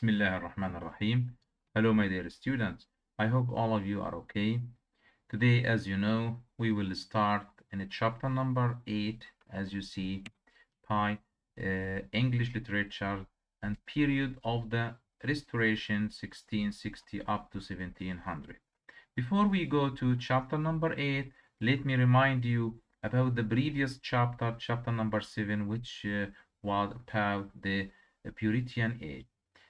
Bismillah ar-Rahman ar-Rahim. Hello, my dear students. I hope all of you are okay. Today, as you know, we will start in chapter number 8, as you see, by English literature and period of the Restoration 1660 up to 1700. Before we go to chapter number 8, let me remind you about the previous chapter, chapter number 7, which was about the Puritan age.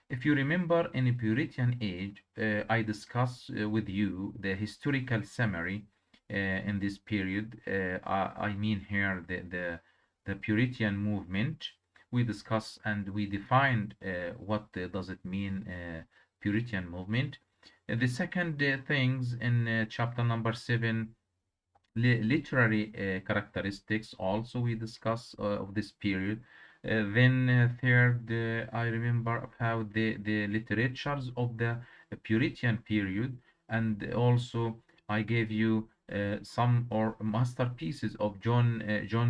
If you remember, in the Puritan age, I discussed with you the historical summary in this period. I mean here the Puritan movement. We discussed and we defined what does it mean, Puritan movement. The second things in chapter number 7, literary characteristics also we discuss of this period. Then third, I remember about the literatures of the Puritan period, and also I gave you some or masterpieces of John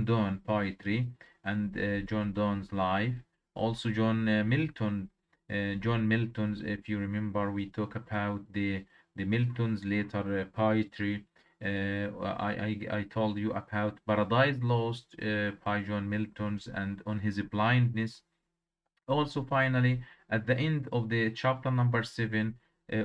Donne poetry and John Donne's life. Also John Milton's, if you remember, we talk about the Milton's later poetry. I told you about Paradise Lost by John Milton's and on his blindness. Also, finally, at the end of the chapter number 7,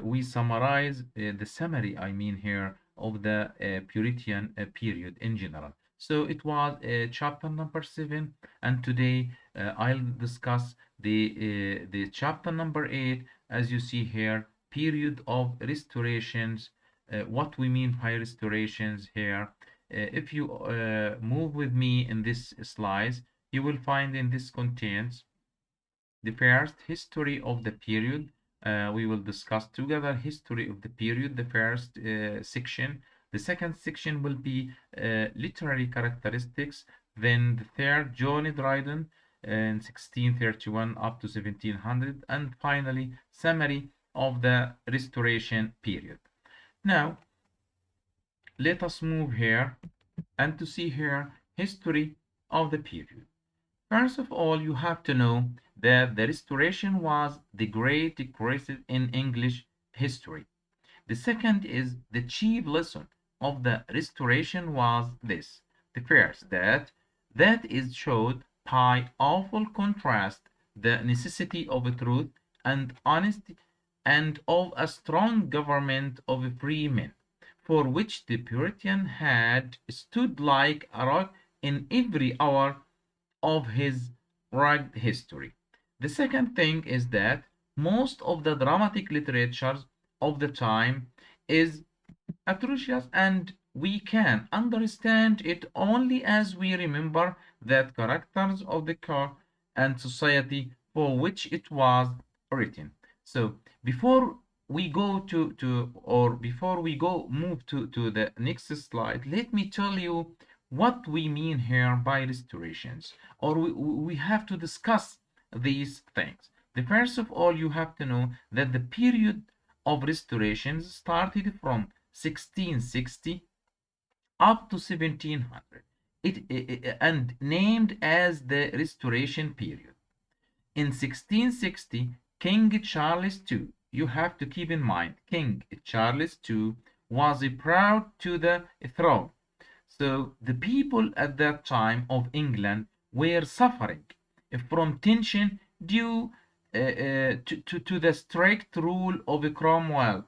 we summarize the summary, I mean here, of the Puritan period in general. So it was chapter number 7, and today I'll discuss the chapter number 8, as you see here, period of restorations. What we mean by restorations here. If you move with me in this slides, you will find in this contains the first history of the period. We will discuss together history of the period, the first section. The second section will be literary characteristics. Then the third, John Dryden in 1631 up to 1700. And finally, summary of the Restoration period. Now, let us move here and to see here history of the period. First of all, you have to know that the Restoration was the great crisis in English history. The second is the chief lesson of the Restoration was this. The first, that is showed by awful contrast the necessity of truth and honesty and of a strong government of free men, for which the Puritan had stood like a rock in every hour of his rugged history. The second thing is that most of the dramatic literatures of the time is atrocious, and we can understand it only as we remember that characters of the court and society for which it was written. So before we go before we go move to the next slide, let me tell you what we mean here by restorations, or we have to discuss these things. The first of all, you have to know that the period of restorations started from 1660 up to 1700, and named as the Restoration period. In 1660, King Charles II, you have to keep in mind, King Charles II was proud to the throne. So the people at that time of England were suffering from tension due to the strict rule of Cromwell,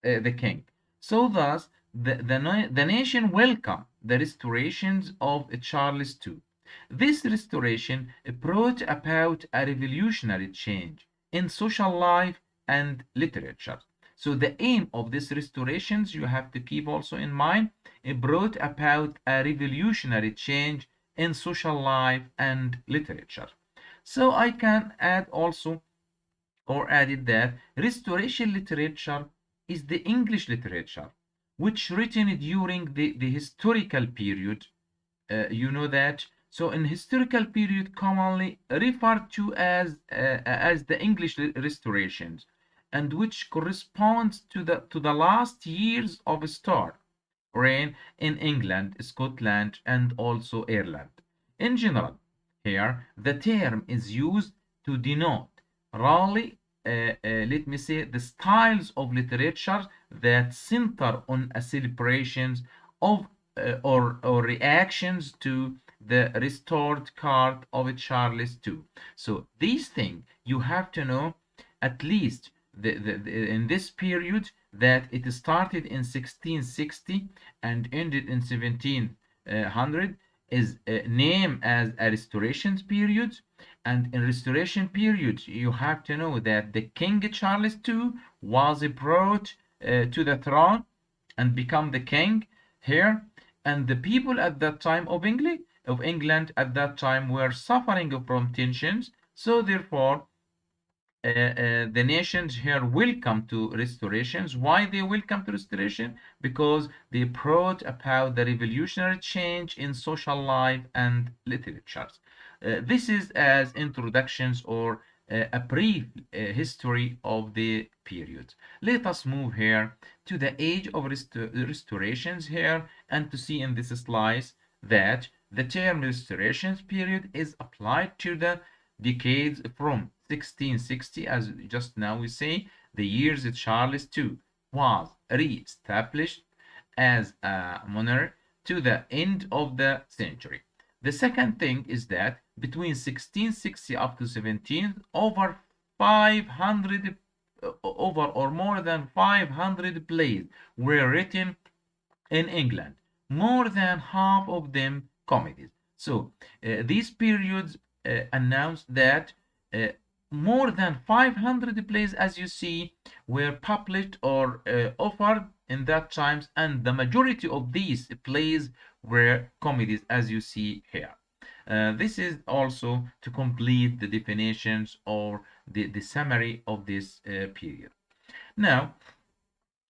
the king. So thus, the nation welcomed the restorations of Charles II. This restoration brought about a revolutionary change in social life and literature. So the aim of these restorations, you have to keep also in mind, it brought about a revolutionary change in social life and literature. So I can add also or added that restoration literature is the English literature which written during the historical period. You know that. So in historical period commonly referred to as the English restorations, and which corresponds to the last years of Star reign in England, Scotland, and also Ireland. In general, here the term is used to denote Raleigh let me say, the styles of literature that center on a celebrations of or reactions to the restored court of Charles II. So these things you have to know at least in this period that it started in 1660 and ended in 1700 is named as a restoration period. And in restoration period you have to know that the King Charles II was brought to the throne and become the king here, and the people at that time of England at that time were suffering from tensions, so therefore the nations here will come to restorations. Why they will come to restoration? Because they brought about the revolutionary change in social life and literatures. This is as introductions or a brief history of the period. Let us move here to the age of restorations here and to see in this slide that the term restorations period is applied to the decades from 1660, as just now we say, the years that Charles II was re-established as a monarch to the end of the century. The second thing is that between 1660 up to 17, over 500 over or more than 500 plays were written in England, more than half of them comedies. So these periods announced that uh, more than 500 plays, as you see, were published or offered in that times, and the majority of these plays were comedies, as you see here. This is also to complete the definitions or the summary of this period. Now,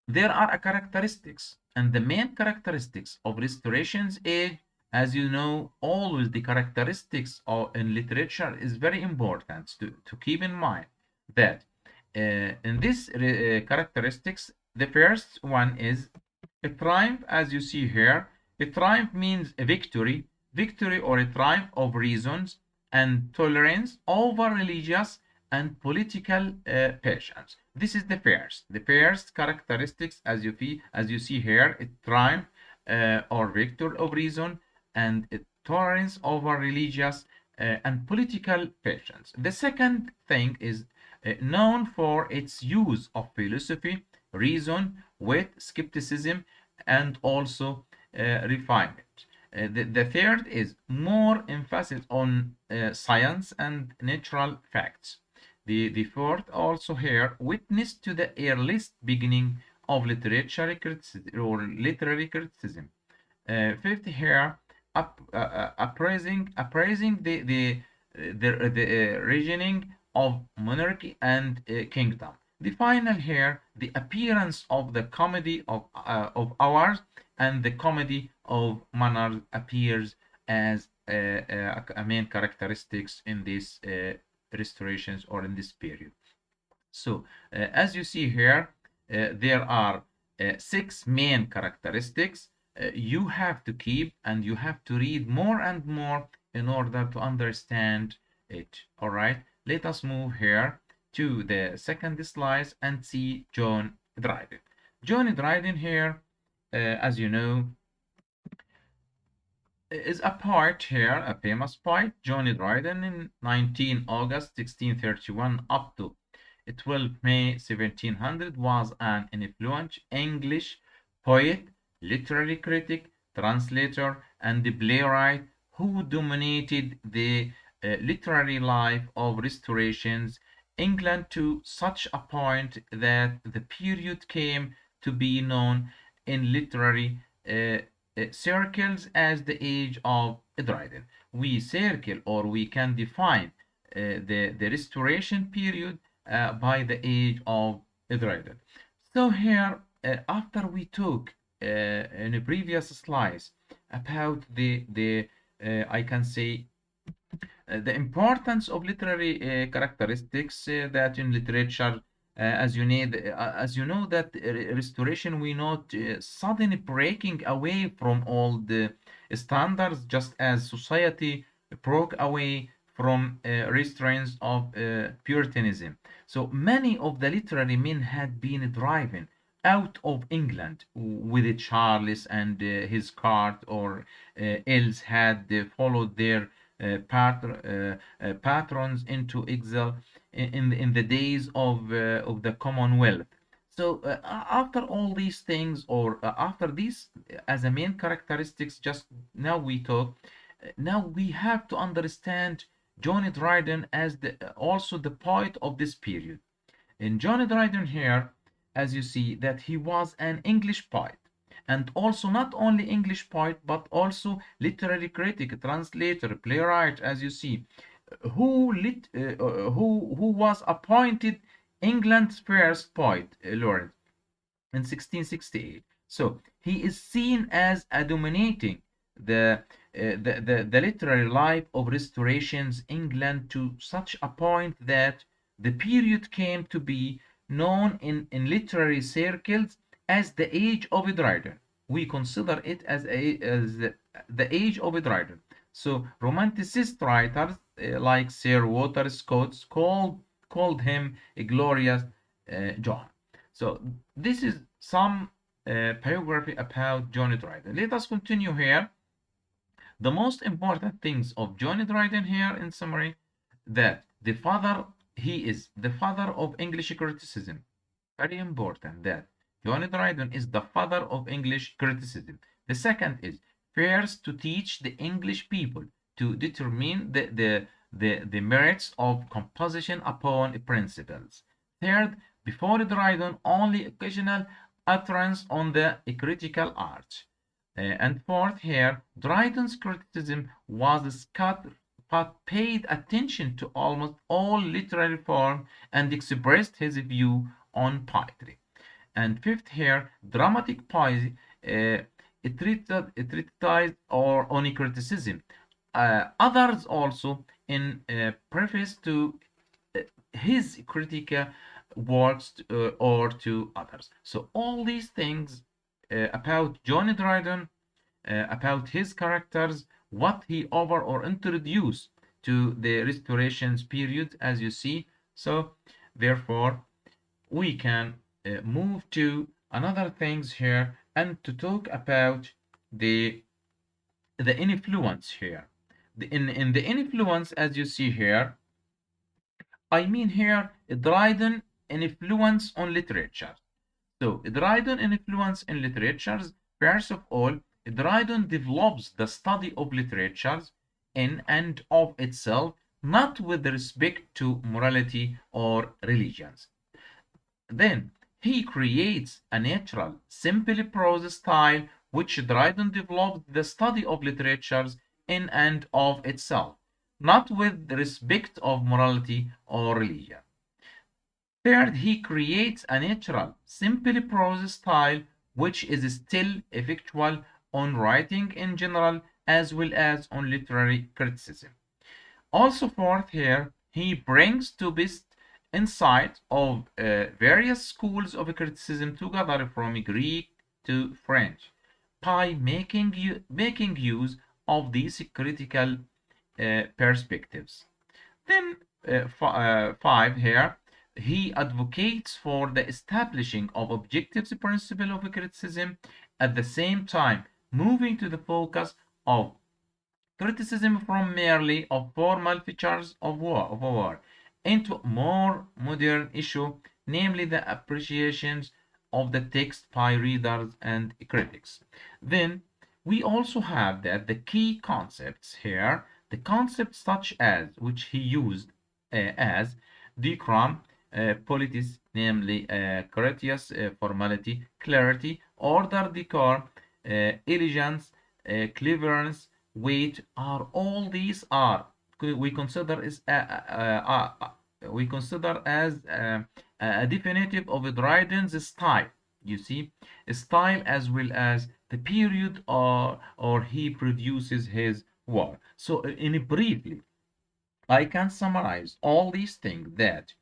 there are characteristics, and the main characteristics of restoration's age, as you know, always the characteristics of in literature is very important to keep in mind that in this characteristics, the first one is a triumph, as you see here. A triumph means a victory, victory or a triumph of reasons and tolerance over religious and political passions. This is the first. The first characteristics, as you see here, a triumph or victor of reason and a tolerance over religious and political passions. The second thing is known for its use of philosophy, reason, wit, skepticism, and also refinement. The third is more emphasis on science and natural facts. The fourth also here witness to the earliest beginning of literary criticism or literary criticism. Fifth here, appraising the reasoning of monarchy and kingdom. The final here, the appearance of the comedy of ours and the comedy of manners appears as a main characteristics in these restorations or in this period. So as you see here, there are six main characteristics you have to keep, and you have to read more and more in order to understand it. All right, let us move here to the second slide and see John Dryden. John Dryden here, as you know, is a poet here, a famous poet, John Dryden, in 19 August 1631 up to 12 May 1700, was an influential English poet, literary critic, translator, and playwright who dominated the literary life of Restoration's England to such a point that the period came to be known in literary circles as the age of Dryden. We circle or we can define the restoration period by the age of Dryden. So here, after we talk in the previous slides about the I can say the importance of literary characteristics that in literature, as you know that restoration we not suddenly breaking away from all the standards, just as society broke away from restraints of Puritanism. So many of the literary men had been driven out of England with Charles and his court, or else had followed their patrons into exile in the days of the Commonwealth. So after all these things, or after these as a main characteristics, just now we talk. Now we have to understand Johnny Dryden as also the poet of this period. In Johnny Dryden here, as you see, that he was an English poet, and also not only English poet, but also literary critic, translator, playwright, as you see, who was appointed England's first poet laureate in 1668. So he is seen as a dominating the literary life of Restoration's England to such a point that the period came to be known in literary circles as the Age of Dryden. We consider it as the Age of Dryden. So Romanticist writers like Sir Walter Scott called him a glorious John. So this is some biography about Johnny Dryden. Let us continue here. The most important things of Johnny Dryden here, in summary, that he is the father of English criticism. Very important that Johnny Dryden is the father of English criticism. The second is first to teach the English people to determine the merits of composition upon principles. Third, before Dryden, only occasional utterance on the critical art. And fourth here, Dryden's criticism was scattered but paid attention to almost all literary form and expressed his view on poetry. And fifth here, dramatic poesy, it treated or on criticism. Others also in preface to his critical works or to others. So all these things about Johnny Dryden, about his characters, what he over or introduced to the Restoration's period, as you see. So therefore, we can move to another things here and to talk about the influence here. In the influence, as you see here, I mean here Dryden influence on literature. So Dryden influence in literatures. First of all, Dryden develops the study of literatures in and of itself, not with respect to morality or religions. Then he creates a natural, simple prose style which Dryden developed the study of literatures in and of itself, not with respect of morality or religion. Third, he creates a natural, simple prose style which is still effectual on writing in general as well as on literary criticism. Also fourth here, he brings to best insight of various schools of criticism together from Greek to French by making use of these critical perspectives. Then five here, he advocates for the establishing of objective principle of criticism, at the same time moving to the focus of criticism from merely of formal features of a war into a more modern issue, namely the appreciations of the text by readers and critics. Then we also have that the key concepts here, the concepts such as which he used as decorum, politis, namely courteous, formality, clarity, order, decorum, elegance, cleverness, weight, are all these are we consider as a definitive of Dryden's style. You see, a style as well as the period or he produces his work. So in briefly, I can summarize all these things that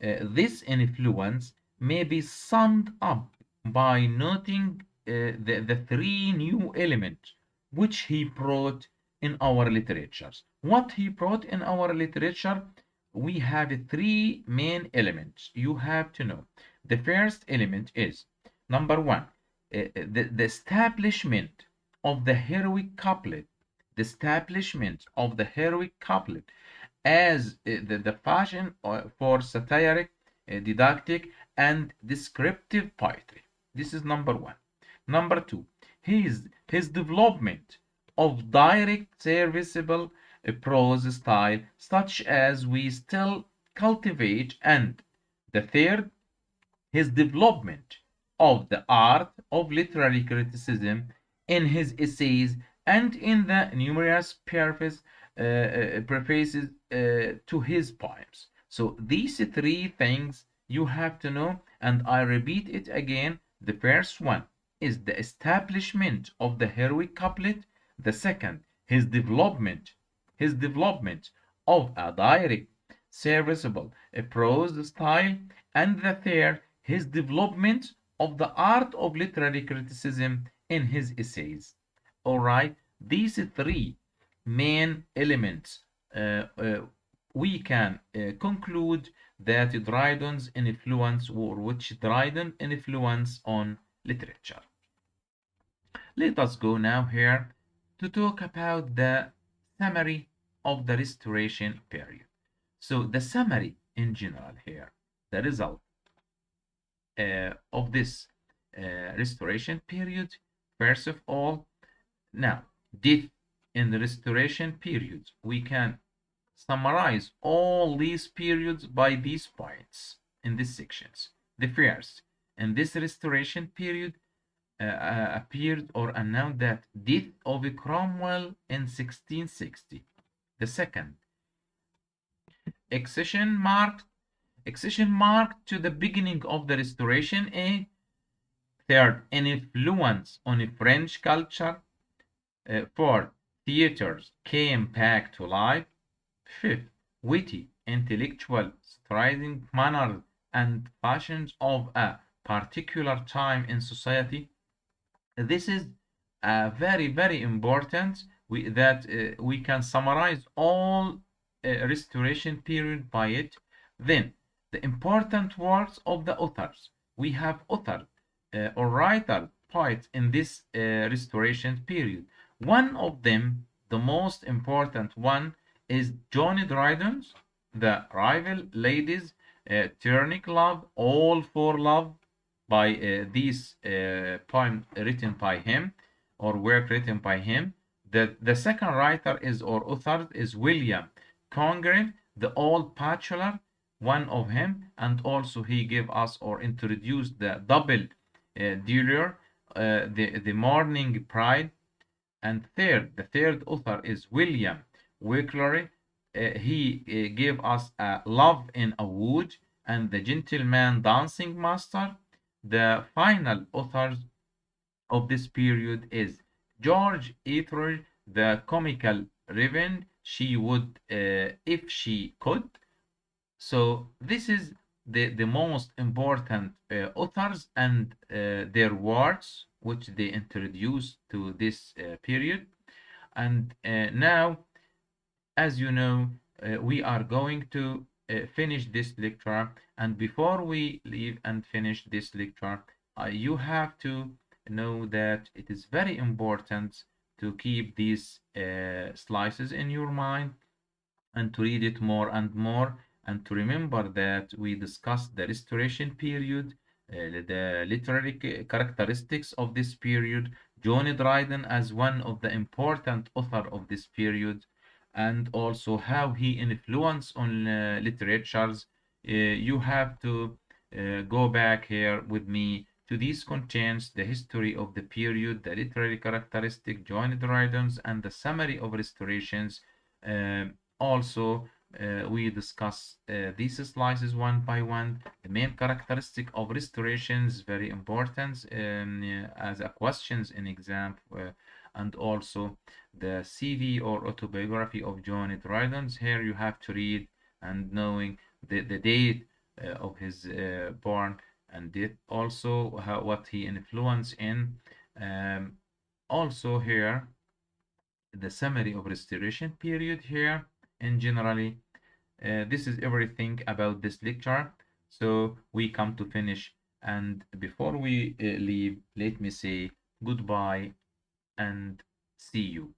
this influence may be summed up by noting the three new elements which he brought in our literatures. What he brought in our literature, we have three main elements you have to know. The first element is number one, the establishment of the heroic couplet, the establishment of the heroic couplet as the fashion for satiric, didactic, and descriptive poetry. This is number one. Number two, his development of direct, serviceable prose style, such as we still cultivate, and the third, his development of the art of literary criticism in his essays and in the numerous prefaces to his poems. So these three things you have to know, and I repeat it again. The first one is the establishment of the heroic couplet. The second, his development of a direct, serviceable prose style, and the third, his development of the art of literary criticism in his essays. All right, these three main elements, we can conclude that Dryden's influence, or which Dryden influence on literature. Let us go now here to talk about the summary of the Restoration period. So the summary in general here, the result of this Restoration period, first of all, now, death in the Restoration period, we can summarize all these periods by these points in these sections. The first, in this Restoration period, appeared or announced that death of Cromwell in 1660. The second, accession marked to the beginning of the Restoration. Third, an influence on French culture. Fourth, theaters came back to life. Fifth, witty, intellectual, striding manners and fashions of a particular time in society. This is very, very important that we can summarize all Restoration period by it. Then, the important works of the authors. We have author or writer, poets in this Restoration period. One of them, the most important one, is John Dryden's The Rival Ladies, Turning Love, All for Love, by these poem written by him, or work written by him. The second writer is, or author, is William Congreve, The Old Bachelor, one of him, and also he gave us or introduced the double dealer, the Morning Pride. And the third author is William Wycliffe. He gave us Love in a Wood and The Gentleman Dancing Master. The final author of this period is George Etheridge, The Comical Raven. She would, if she could. So this is the most important authors and their works which they introduced to this period. And now, as you know, we are going to finish this lecture. And before we leave and finish this lecture, you have to know that it is very important to keep these slices in your mind and to read it more and more, and to remember that we discussed the Restoration period, the literary characteristics of this period, John Dryden as one of the important author of this period, and also how he influenced on literatures. You have to go back here with me to these contents, the history of the period, the literary characteristic, John Dryden's, and the summary of restorations. Also, we discuss these slices one by one. The main characteristic of restorations, very important as a questions in exam, and also the CV or autobiography of John Dryden. Here you have to read and knowing the date of his born and death, also what he influenced in. Also here the summary of restoration period here. And generally, this is everything about this lecture. So we come to finish. And before we leave, let me say goodbye and see you.